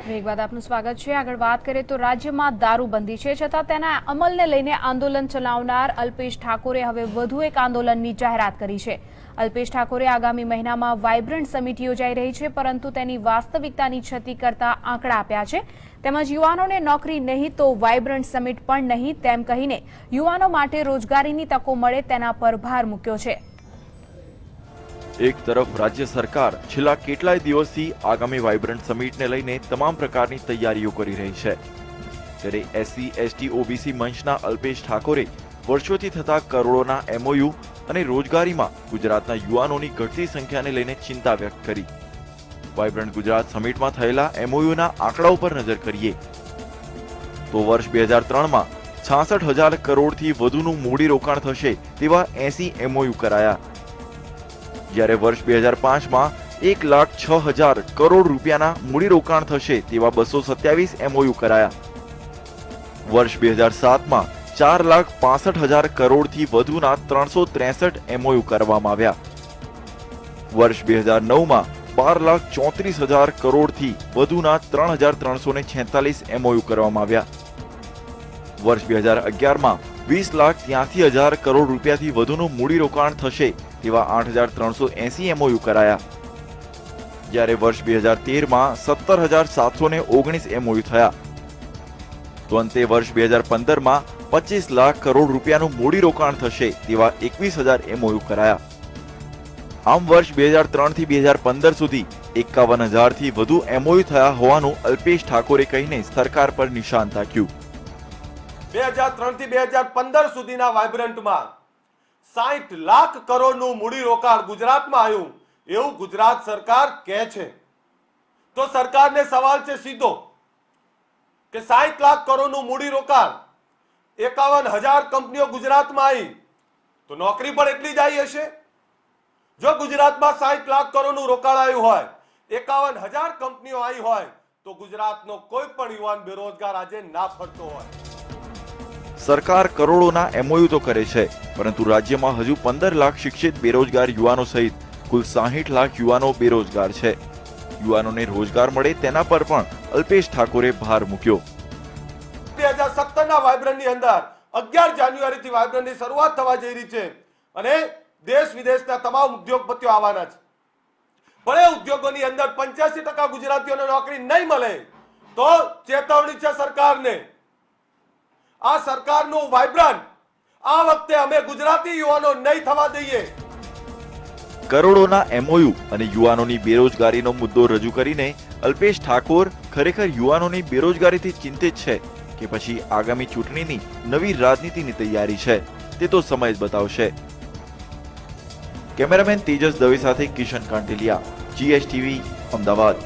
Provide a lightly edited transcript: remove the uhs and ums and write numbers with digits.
Break બાદ આપનું સ્વાગત છે। આગળ વાત કરીએ તો રાજ્યમાં દારૂબંધી છે, છતાં તેના અમલને લઈને આંદોલન ચલાવનાર અલ્પેશ ઠાકોરે હવે વધુ એક આંદોલનની જાહેરાત કરી છે। અલ્પેશ ઠાકોરે આગામી મહિનામાં વાઇબ્રન્ટ સમિટ યોજાઈ રહી છે, પરંતુ તેની વાસ્તવિકતાની છતી કરતા આંકડા આપ્યા છે। તેમજ યુવાનોને નોકરી નહીં તો વાઇબ્રન્ટ સમિટ પણ નહીં તેમ કહીને યુવાનો માટે રોજગારીની તકો મળે તેના પર ભાર મૂક્યો છે। એક તરફ રાજ્ય સરકાર છેલ્લા કેટલાય દિવસથી આગામી વાઇબ્રન્ટ સમિટને લઈને તમામ પ્રકારની તૈયારીઓ કરી રહી છે, ત્યારે એસસી એસટી ઓબીસી મંચના અલ્પેશ ઠાકોરે વર્ષોથી થતા કરોડોના એમઓયુ અને રોજગારીમાં ગુજરાતના યુવાનોની ઘટતી સંખ્યાને લઈને ચિંતા વ્યક્ત કરી। વાઇબ્રન્ટ ગુજરાત સમિટમાં થયેલા એમઓયુના આંકડાઓ પર નજર કરીએ તો વર્ષ 2003માં 66,000 કરોડથી વધુનું મૂડીરોકાણ થશે તેવા 80 એમઓયુ કરાયા, જ્યારે વર્ષ 2005માં 1,06,000 કરોડ રૂપિયાના મૂડીરોકાણ થશે તેવા 227 એમઓયુ કરાયા। વર્ષ 2007માં 4,65,000 કરોડથી વધુના 363 એમઓયુ કરવામાં આવ્યા। વર્ષ 2009માં 12,34,000 કરોડથી વધુના 3,346 એમઓયુ કરવામાં આવ્યા। વર્ષ 2011માં 20,83,000 કરોડ રૂપિયાથી વધુનું મૂડીરોકાણ થશે તેવા 8,380 એમઓયુ કરાયા, જ્યારે વર્ષ 2013માં 17,719 એમઓયુ થયા, તો અંતે વર્ષ 2015માં 25 લાખ કરોડ રૂપિયાનું મૂડીરોકાણ થશે તેવા 21,000 એમઓયુ કરાયા। આમ વર્ષ 2003 થી 2015 સુધી 51,000થી વધુ એમઓયુ થયા હોવાનું અલ્પેશ ઠાકોરે કહીને સરકાર પર નિશાન તાક્યું। 2003 થી 2015 સુધીના વાઇબ્રન્ટમાં 60 લાખ કરોડનું મૂડીરોકાણ ગુજરાતમાં આવ્યું એવું ગુજરાત સરકાર કહે છે, તો સરકારને સવાલ છે સીધો કે 60 લાખ કરોડનું મૂડીરોકાણ 51,000 કંપનીઓ ગુજરાતમાં આવી તો નોકરી પણ એટલી જ આવી હશે। જો ગુજરાતમાં 60 લાખ કરોડનું રોકાણ આવ્યું હોય, 51,000 કંપનીઓ આવી હોય તો ગુજરાતનો કોઈ પણ યુવાન બેરોજગાર આજે ના ફરતો હોય। સરકાર કરોડોના એમઓયુ તો કરે છે, પરંતુ રાજ્યમાં હજુ 15 લાખ શિક્ષિત બેરોજગાર યુવાનો સહિત કુલ 60 લાખ યુવાનો બેરોજગાર છે। યુવાનોને રોજગાર મળે તેના પર પણ અલ્પેશ ઠાકોરે ભાર મૂક્યો। 2017ના વાઇબ્રન્ટની અંદર 11 જાન્યુઆરીથી વાઇબ્રન્ટની શરૂઆત થવા જઈ રહી છે અને દેશ વિદેશના તમામ ઉદ્યોગપતિઓ આવવાના છે, પણ એ ઉદ્યોગોની અંદર 85% ગુજરાતીઓને નોકરી નહીં મળે તો ચેતવણી છે સરકારને। આ સરકારનું વાઇબ્રન્ટ આ વખતે અમે ગુજરાતી યુવાનો નહીં થવા દઈએ। કરોડોના એમઓયુ અને યુવાનોની બેરોજગારીનો મુદ્દો રજૂ કરીને અલ્પેશ ઠાકોર ખરેખર યુવાનોની બેરોજગારીથી ચિંતિત છે કે પછી આગામી ચૂંટણીની નવી રાજનીતિની તૈયારી છે, તે તો સમય જ બતાવશે। કેમેરામેન તેજસ દવે સાથે કિશન કાંટેલિયા, GSTV, અમદાવાદ।